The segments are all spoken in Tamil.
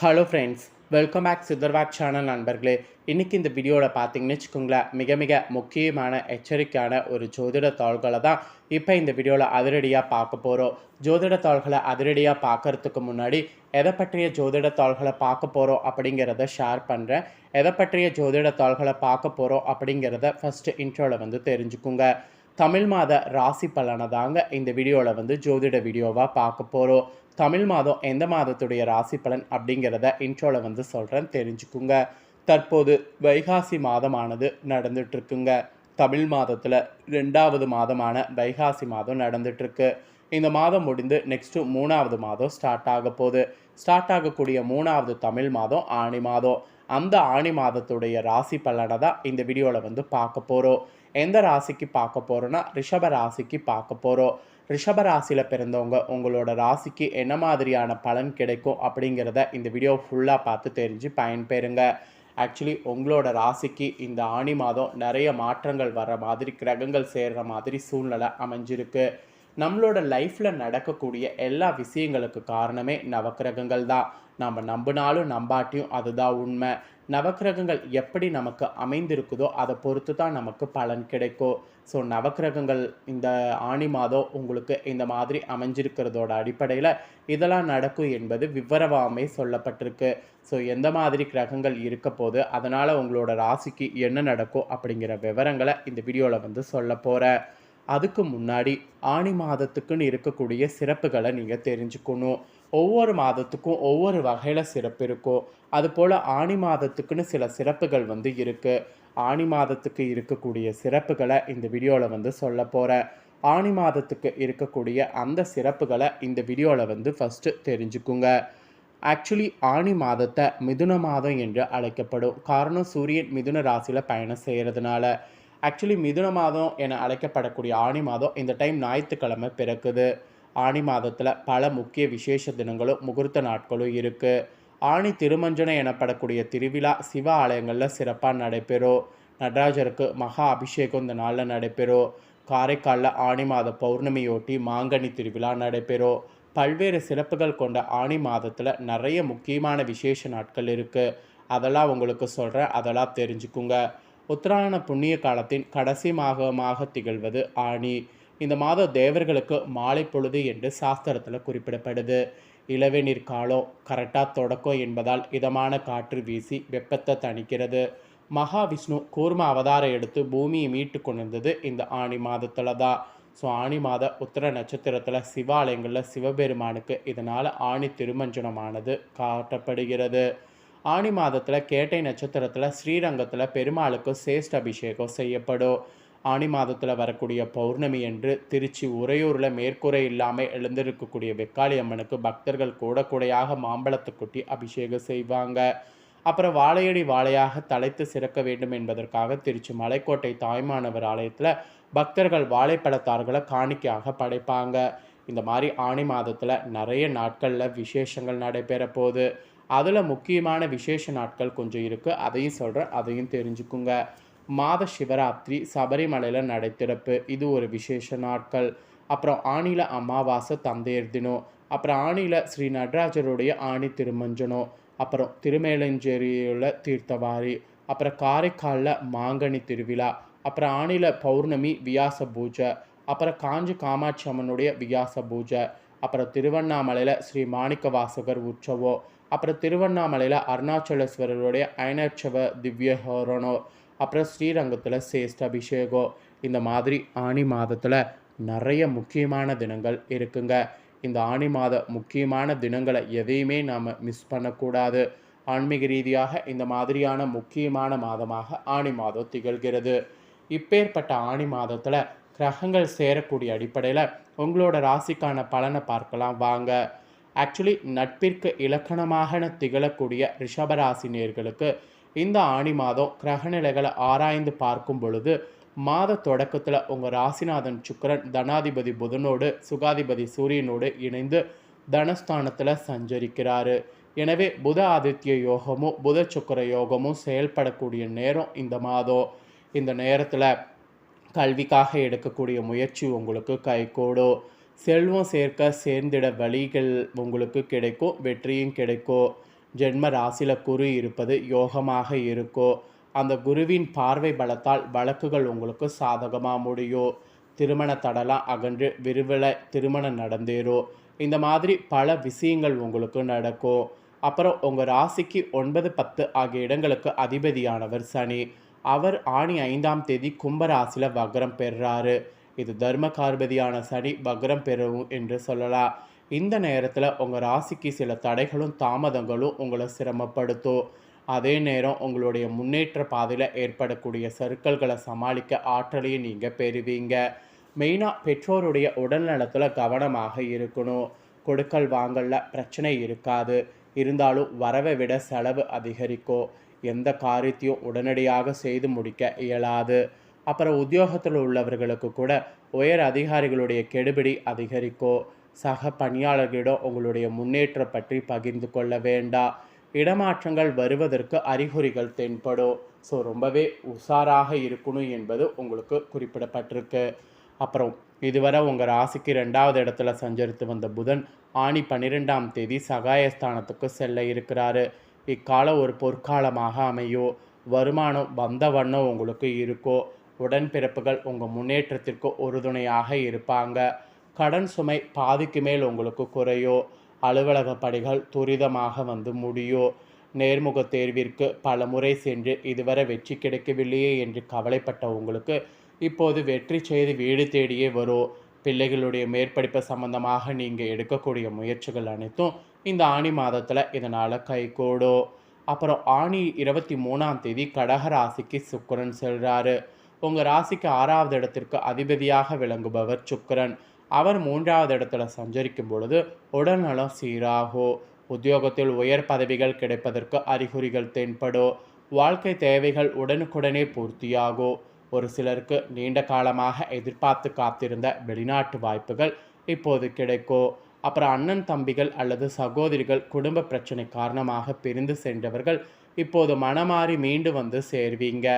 ஹலோ ஃப்ரெண்ட்ஸ், வெல்கம் பேக் சித்தர்வாக் சேனல் நண்பர்களே. இன்றைக்கி இந்த வீடியோவில் பார்த்தீங்கன்னு வச்சுக்கோங்களேன், மிக மிக முக்கியமான எச்சரிக்கையான ஒரு ஜோதிட தாள்களை தான் இப்போ இந்த வீடியோவில் அதிரடியாக பார்க்க போகிறோம். ஜோதிட தாள்களை அதிரடியாக பார்க்கறதுக்கு முன்னாடி எதை பற்றிய ஜோதிட தாள்களை பார்க்க போகிறோம் அப்படிங்கிறத ஷேர் பண்ணுறேன். எதை பற்றிய ஜோதிட தாள்களை பார்க்க போகிறோம் அப்படிங்கிறத ஃபஸ்ட்டு இன்ட்ரோவில் தெரிஞ்சுக்குங்க. தமிழ் மாத ராசி பலனை தாங்க இந்த வீடியோவில் ஜோதிட வீடியோவாக பார்க்க போகிறோம். தமிழ் மாதம் எந்த மாதத்துடைய ராசி பலன் அப்படிங்கிறத இன்ட்ரோவில் சொல்கிறேன், தெரிஞ்சுக்குங்க. தற்போது வைகாசி மாதமானது நடந்துட்டுருக்குங்க. தமிழ் மாதத்தில் 2வது மாதமான வைகாசி மாதம் நடந்துட்டுருக்கு. இந்த மாதம் முடிந்து நெக்ஸ்ட்டு 3வது மாதம் ஸ்டார்ட் ஆக போகுது. ஸ்டார்ட் ஆகக்கூடிய 3வது தமிழ் மாதம் ஆணி மாதம். அந்த ஆணி மாதத்துடைய ராசி பலனை தான் இந்த வீடியோவில் பார்க்க போகிறோம். எந்த ராசிக்கு பார்க்க போகிறோன்னா ரிஷப ராசிக்கு பார்க்க போகிறோம். ரிஷப ராசியில் பிறந்தவங்க உங்களோட ராசிக்கு என்ன மாதிரியான பலன் கிடைக்கும் அப்படிங்கிறத இந்த வீடியோ ஃபுல்லாக பார்த்து தெரிஞ்சு பயன்பெறுங்க. ஆக்சுவலி உங்களோட ராசிக்கு இந்த ஆணி மாதம் நிறைய மாற்றங்கள் வர மாதிரி, கிரகங்கள் சேர்கிற மாதிரி சூழ்நிலை அமைஞ்சிருக்கு. நம்மளோட லைஃப்பில் நடக்கக்கூடிய எல்லா விஷயங்களுக்கு காரணமே நவக்கிரகங்கள் தான். நம்ம நம்பினாலும் நம்பாட்டியும் அதுதான் உண்மை. நவக்கிரகங்கள் எப்படி நமக்கு அமைந்திருக்குதோ அதை பொறுத்து தான் நமக்கு பலன் கிடைக்கும். ஸோ நவக்கிரகங்கள் இந்த ஆணி மாதம் உங்களுக்கு இந்த மாதிரி அமைஞ்சிருக்கிறதோட அடிப்படையில் இதெல்லாம் நடக்கும் என்பது விவரமாகவே சொல்லப்பட்டிருக்கு. ஸோ எந்த மாதிரி கிரகங்கள் இருக்க போது, அதனால் உங்களோட ராசிக்கு என்ன நடக்கும் அப்படிங்கிற விவரங்களை இந்த வீடியோவில் சொல்ல போகிறேன். அதுக்கு முன்னாடி ஆணி மாதத்துக்குன்னு இருக்கக்கூடிய சிறப்புகளை நீங்கள் தெரிஞ்சுக்கணும். ஒவ்வொரு மாதத்துக்கும் ஒவ்வொரு வகையில் சிறப்பு இருக்கும். அதுபோல் ஆணி மாதத்துக்குன்னு சில சிறப்புகள் இருக்குது. ஆணி மாதத்துக்கு இருக்கக்கூடிய சிறப்புகளை இந்த வீடியோவில் சொல்ல போகிறேன். ஆணி மாதத்துக்கு இருக்கக்கூடிய அந்த சிறப்புகளை இந்த வீடியோவில் ஃபஸ்ட்டு தெரிஞ்சுக்குங்க. ஆக்சுவலி ஆணி மாதத்தை மிதுன மாதம் என்று அழைக்கப்படும். காரணம் சூரியன் மிதுன ராசியில் பயணம் செய்கிறதுனால. ஆக்சுவலி மிதுன மாதம் என அழைக்கப்படக்கூடிய ஆணி மாதம் இந்த டைம் ஞாயிற்றுக்கிழமை பிறக்குது. ஆணி மாதத்தில் பல முக்கிய விசேஷ தினங்களும் முகூர்த்த நாட்களும் இருக்குது. ஆணி திருமஞ்சனம் எனப்படக்கூடிய திருவிழா சிவ ஆலயங்களில் சிறப்பாக நடைபெறும். நடராஜருக்கு மகா அபிஷேகம் இந்த நாளில் நடைபெறும். காரைக்காலில் ஆணி மாத பௌர்ணமியொட்டி மாங்கனி திருவிழா நடைபெறும். பல்வேறு சிறப்புகள் கொண்ட ஆணி மாதத்தில் நிறைய முக்கியமான விசேஷ நாட்கள் இருக்குது. அதெல்லாம் உங்களுக்கு சொல்கிறேன், அதெல்லாம் தெரிஞ்சுக்குங்க. உத்தராயண புண்ணிய காலத்தின் கடைசி மாதமாக திகழ்வது ஆணி. இந்த மாதம் தேவர்களுக்கு மாலை பொழுது என்று சாஸ்திரத்தில் குறிப்பிடப்படுது. இளவேநீர் காலம் கரெக்டாக தொடக்கம் என்பதால் இதமான காற்று வீசி வெப்பத்தை தணிக்கிறது. மகாவிஷ்ணு கூர்ம அவதாரம் எடுத்து பூமியை மீட்டு கொண்டிருந்தது இந்த ஆணி மாதத்தில் தான். ஸோ ஆணி மாத உத்தர நட்சத்திரத்தில் சிவாலயங்களில் சிவபெருமானுக்கு இதனால் ஆணி திருமஞ்சனமானது காட்டப்படுகிறது. ஆணி மாதத்தில் கேட்டை நட்சத்திரத்தில் ஸ்ரீரங்கத்தில் பெருமாளுக்கு சேஷ்ட அபிஷேகம் செய்யப்படும். ஆணி மாதத்தில் வரக்கூடிய பௌர்ணமி என்று திருச்சி உறையூரில் மேற்கூரை இல்லாமல் எழுந்திருக்கக்கூடிய வெக்காளி அம்மனுக்கு பக்தர்கள் கூடையாக மாம்பழத்தை கொட்டி அபிஷேகம் செய்வாங்க. அப்புறம் வாழையடி வாழையாக தலைத்து சிறக்க வேண்டும் என்பதற்காக திருச்சி மலைக்கோட்டை தாய்மானவர் ஆலயத்தில் பக்தர்கள் வாழைப்பழத்தார்களை காணிக்கையாக படைப்பாங்க. இந்த மாதிரி ஆணி மாதத்தில் நிறைய நாட்களில் விசேஷங்கள் நடைபெற போகுது. அதில் முக்கியமான விசேஷ நாட்கள் கொஞ்சம் இருக்குது, அதையும் சொல்கிறேன், அதையும் தெரிஞ்சுக்குங்க. மாத சிவராத்திரி சபரிமலையில் நடைத்திறப்பு, இது ஒரு விசேஷ நாட்கள். அப்புறம் ஆணியில் அமாவாசை தந்தையர் தினம். அப்புறம் ஆணியில் ஸ்ரீ நடராஜருடைய ஆணி திருமஞ்சனம். அப்புறம் திருமேலஞ்சேரியில் தீர்த்தவாரி. அப்புறம் காரைக்காலில் மாங்கனி திருவிழா. அப்புறம் ஆணியில் பௌர்ணமி வியாச பூஜை. அப்புறம் காஞ்சி காமாட்சி அம்மனுடைய வியாச பூஜை. அப்புறம் திருவண்ணாமலையில் ஸ்ரீ மாணிக்க வாசகர் உற்சவம். அப்புறம் திருவண்ணாமலையில் அருணாச்சலேஸ்வரருடைய ஐநட்சவ திவ்யஹோரணம். அப்புறம் ஸ்ரீரங்கத்தில் சேஷ்ட அபிஷேகம். இந்த மாதிரி ஆணி மாதத்தில் நிறைய முக்கியமான தினங்கள் இருக்குங்க. இந்த ஆணி மாத முக்கியமான தினங்களை எதையுமே நாம் மிஸ் பண்ணக்கூடாது. ஆன்மீக ரீதியாக இந்த மாதிரியான முக்கியமான மாதமாக ஆணி மாதம் திகழ்கிறது. இப்பேற்பட்ட ஆணி மாதத்தில் கிரகங்கள் சேரக்கூடிய அடிப்படையில் உங்களோட ராசிக்கான பலனை பார்க்கலாம் வாங்க. ஆக்சுவலி நட்பிற்கு இலக்கணமாக திகழக்கூடிய ரிஷபராசி நேயர்களுக்கு இந்த ஆணி மாதம் கிரகநிலைகளை ஆராய்ந்து பார்க்கும் பொழுது மாத தொடக்கத்தில் உங்கள் ராசிநாதன் சுக்கிரன் தனாதிபதி புதனோடு சுகாதிபதி சூரியனோடு இணைந்து தனஸ்தானத்தில் சஞ்சரிக்கிறாரு. எனவே புத ஆதித்ய யோகமும் புத சுக்கிர யோகமும் செயல்படக்கூடிய நேரம் இந்த மாதம். இந்த நேரத்தில் கல்விக்காக எடுக்கக்கூடிய முயற்சி உங்களுக்கு கைகூடும். செல்வம் சேர்க்க சேர்ந்திட வழிகள் உங்களுக்கு கிடைக்கும், வெற்றியும் கிடைக்கும். ஜென்ம ராசியில் குரு இருப்பது யோகமாக இருக்கோ. அந்த குருவின் பார்வை பலத்தால் வழக்குகள் உங்களுக்கு சாதகமாக முடியும். திருமண தடலாம் அகன்று விரைவில் திருமணம் நடந்தேறும். இந்த மாதிரி பல விஷயங்கள் உங்களுக்கு நடக்கும். அப்புறம் உங்கள் ராசிக்கு 9, 10 ஆகிய இடங்களுக்கு அதிபதியானவர் சனி. அவர் ஆணி 5ஆம் தேதி கும்பராசியில் வக்ரம் பெறுறாரு. இது தர்ம கார்பதியான சனி வக்ரம் பெறும் என்று சொல்லலாம். இந்த நேரத்தில் உங்கள் ராசிக்கு சில தடைகளும் தாமதங்களும் உங்களை சிரமப்படுத்தும். அதே நேரம் உங்களுடைய முன்னேற்ற பாதையில் ஏற்படக்கூடிய சறுக்கல்களை சமாளிக்க ஆற்றலையும் நீங்கள் பெறுவீங்க. மெயினாக பெற்றோருடைய உடல் நலத்தில் கவனமாக இருக்கணும். கொடுக்கல் வாங்கல பிரச்சனை இருக்காது. இருந்தாலும் வரவை விட செலவு அதிகரிக்கும். எந்த காரியத்தையும் உடனடியாக செய்து முடிக்க இயலாது. அப்புறம் உத்தியோகத்தில் உள்ளவர்களுக்கு கூட உயர் அதிகாரிகளுடைய கெடுபிடி அதிகரிக்கும். சக பணியாளர்களிடம் உங்களுடைய முன்னேற்றம் பற்றி பகிர்ந்து கொள்ள வேண்டாம். இடமாற்றங்கள் வருவதற்கு அறிகுறிகள் தென்படும். ஸோ ரொம்பவே உஷாராக இருக்கணும் என்பது உங்களுக்கு குறிப்பிடப்பட்டிருக்கு. அப்புறம் இதுவரை உங்கள் ராசிக்கு 2வது இடத்துல சஞ்சரித்து வந்த புதன் ஆணி 12ஆம் தேதி சகாயஸ்தானத்துக்கு செல்ல இருக்கிறாரு. இக்காலம் ஒரு பொற்காலமாக அமையும். வருமானம் வந்த வண்ணம் உங்களுக்கு இருக்கோ. உடன்பிறப்புகள் உங்கள் முன்னேற்றத்திற்கு உறுதுணையாக இருப்பாங்க. கடன் சுமை பாதிக்கு மேல் உங்களுக்கு குறையோ. அலுவலக பணிகள் துரிதமாக வந்து முடியும். நேர்முக தேர்விற்கு பல முறை சென்று இதுவரை வெற்றி கிடைக்கவில்லையே என்று கவலைப்பட்ட உங்களுக்கு இப்போது வெற்றி செய்து வீடு தேடியே வரும். பிள்ளைகளுடைய மேற்படிப்பு சம்பந்தமாக நீங்கள் எடுக்கக்கூடிய முயற்சிகள் அனைத்தும் இந்த ஆணி மாதத்தில் இதனால் கைகூடும். அப்புறம் ஆணி 23ஆம் தேதி கடக ராசிக்கு சுக்கிரன் செல்கிறாரு. உங்கள் ராசிக்கு 6வது இடத்திற்கு அதிபதியாக விளங்குபவர் சுக்கிரன். அவர் 3வது இடத்துல சஞ்சரிக்கும் பொழுது உடல்நலம் சீராகும். உத்தியோகத்தில் உயர் பதவிகள் கிடைப்பதற்கு அறிகுறிகள் தென்படும். வாழ்க்கை தேவைகள் உடனுக்குடனே பூர்த்தியாகும். ஒரு சிலருக்கு நீண்ட காலமாக எதிர்பார்த்து காத்திருந்த வெளிநாட்டு வாய்ப்புகள் இப்போது கிடைக்கும். அப்புறம் அண்ணன் தம்பிகள் அல்லது சகோதரிகள் குடும்ப பிரச்சனை காரணமாக பிரிந்து சென்றவர்கள் இப்போது மனமாறி மீண்டு வந்து சேர்வீங்க.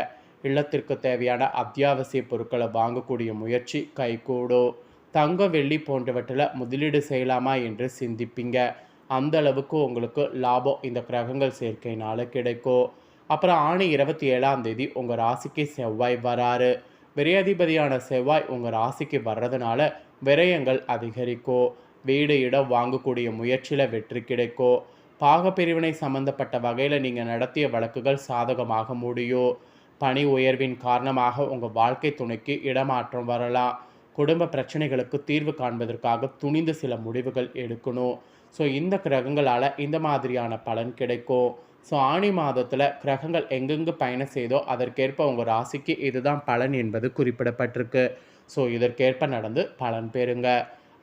இல்லத்திற்கு தேவையான அத்தியாவசிய பொருட்களை வாங்கக்கூடிய முயற்சி கைகூடும். தங்கம் வெள்ளி போன்றவற்றில் முதலீடு செய்யலாமா என்று சிந்திப்பீங்க. அந்த அளவுக்கு உங்களுக்கு லாபம் இந்த கிரகங்கள் சேர்க்கையினால கிடைக்கும். அப்புறம் ஆணி 27ஆம் தேதி உங்கள் ராசிக்கு செவ்வாய் வராரு. விரையாதிபதியான செவ்வாய் உங்கள் ராசிக்கு வர்றதுனால விரயங்கள் அதிகரிக்கும். வீடு இடம் வாங்கக்கூடிய முயற்சியில் வெற்றி கிடைக்கும். பாகப்பிரிவினை சம்பந்தப்பட்ட வகையில் நீங்கள் நடத்திய வழக்குகள் சாதகமாக முடியும். பணி உயர்வின் காரணமாக உங்கள் வாழ்க்கை துணைக்கு இடமாற்றம் வரலாம். குடும்ப பிரச்சனைகளுக்கு தீர்வு காண்பதற்காக துணிந்து சில முடிவுகள் எடுக்கணும். ஸோ இந்த கிரகங்களால் இந்த மாதிரியான பலன் கிடைக்கும். ஸோ ஆணி மாதத்தில் கிரகங்கள் எங்கெங்கு பயணம் செய்தோ அதற்கேற்ப உங்கள் ராசிக்கு இதுதான் பலன் என்பது குறிப்பிடப்பட்டிருக்கு. ஸோ இதற்கேற்ப நடந்து பலன் பெறுங்க.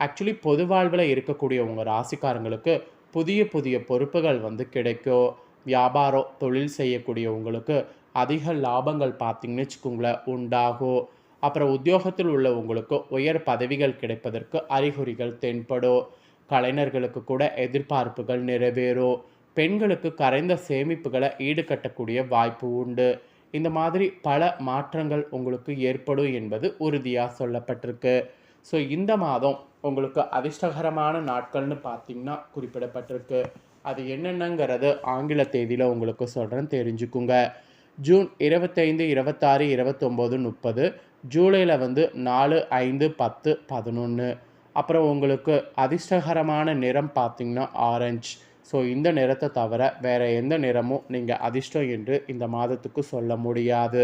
ஆக்சுவலி பொது வாழ்வில் இருக்கக்கூடிய உங்கள் ராசிக்காரங்களுக்கு புதிய புதிய பொறுப்புகள் வந்து கிடைக்கும். வியாபாரம் தொழில் செய்யக்கூடிய உங்களுக்கு அதிக லாபங்கள் பார்த்திங்கன்னு வச்சுக்கோங்களேன் உண்டாகும். அப்புறம் உத்தியோகத்தில் உள்ள உங்களுக்கு உயர் பதவிகள் கிடைப்பதற்கு அறிகுறிகள் தென்படும். கலைஞர்களுக்கு கூட எதிர்பார்ப்புகள் நிறைவேறும். பெண்களுக்கு கரைந்த சேமிப்புகளை ஈடுகட்டக்கூடிய வாய்ப்பு உண்டு. இந்த மாதிரி பல மாற்றங்கள் உங்களுக்கு ஏற்படும் என்பது உறுதியாக சொல்லப்பட்டிருக்கு. ஸோ இந்த மாதம் உங்களுக்கு அதிர்ஷ்டகரமான நாட்கள்னு பார்த்திங்கன்னா குறிப்பிடப்பட்டிருக்கு. அது என்னென்னங்கிறது ஆங்கில தேதியில் உங்களுக்கு சொல்கிறேன், தெரிஞ்சுக்குங்க. ஜூன் 25, 26, 29, 30. ஜூலையில் வந்து 4, 5, 10, 11. அப்புறம் உங்களுக்கு அதிர்ஷ்டகரமான நிறம் பார்த்திங்கன்னா ஆரஞ்சு. ஸோ இந்த நிறத்தை தவிர வேறு எந்த நிறமும் நீங்கள் அதிர்ஷ்டம் என்று இந்த மாதத்துக்கு சொல்ல முடியாது.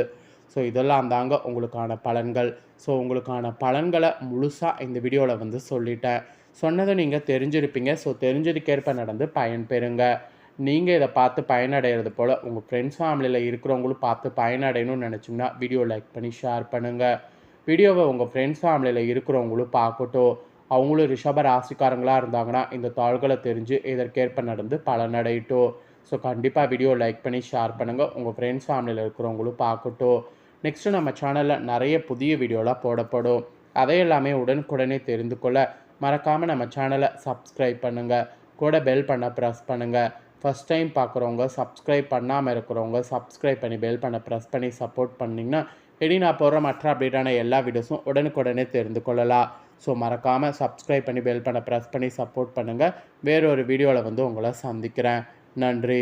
ஸோ இதெல்லாம் தாங்க உங்களுக்கான பலன்கள். ஸோ உங்களுக்கான பலன்களை முழுசாக இந்த வீடியோவில் வந்து சொல்லிட்டேன். சொன்னதை நீங்கள் தெரிஞ்சிருப்பீங்க. ஸோ தெரிஞ்சதுக்கேற்ப நடந்து பயன்பெறுங்க. நீங்கள் இதை பார்த்து பயனடைகிறது போல் உங்கள் ஃப்ரெண்ட்ஸ் ஃபேமிலியில் இருக்கிறவங்களும் பார்த்து பயனடையணும்னு நினச்சிங்கன்னா வீடியோ லைக் பண்ணி ஷேர் பண்ணுங்கள். வீடியோவை உங்கள் ஃப்ரெண்ட்ஸ் ஃபேமிலியில் இருக்கிறவங்களும் பார்க்கட்டும். அவங்களும் ரிஷப ராசிக்காரங்களாக இருந்தாங்கன்னா இந்த தாள்களை தெரிஞ்சு இதற்கேற்ப நடந்து பலனடையட்டும். ஸோ கண்டிப்பாக வீடியோ லைக் பண்ணி ஷேர் பண்ணுங்கள். உங்கள் ஃப்ரெண்ட்ஸ் ஃபேமிலியில் இருக்கிறவங்களும் பார்க்கட்டும். நெக்ஸ்ட்டு நம்ம சேனலில் நிறைய புதிய வீடியோலாம் போடப்படும். அதையெல்லாமே உடனுக்குடனே தெரிந்து கொள்ள மறக்காமல் நம்ம சேனலை சப்ஸ்கிரைப் பண்ணுங்கள். கூட பெல் பண்ண ப்ரெஸ் பண்ணுங்கள். ஃபஸ்ட் டைம் பார்க்குறவங்க, சப்ஸ்கிரைப் பண்ணாமல் இருக்கிறவங்க சப்ஸ்கிரைப் பண்ணி பெல் பண்ண ப்ரெஸ் பண்ணி சப்போர்ட் பண்ணிங்கன்னா இனி நான் போடுற மற்ற அப்டேட்டான எல்லா வீடியோஸும் உடனுக்குடனே தெரிந்து கொள்ளலாம். ஸோ மறக்காமல் சப்ஸ்கிரைப் பண்ணி பெல் பண்ண ப்ரெஸ் பண்ணி சப்போர்ட் பண்ணுங்கள். வேறொரு வீடியோவில் வந்து உங்களை சந்திக்கிறேன். நன்றி.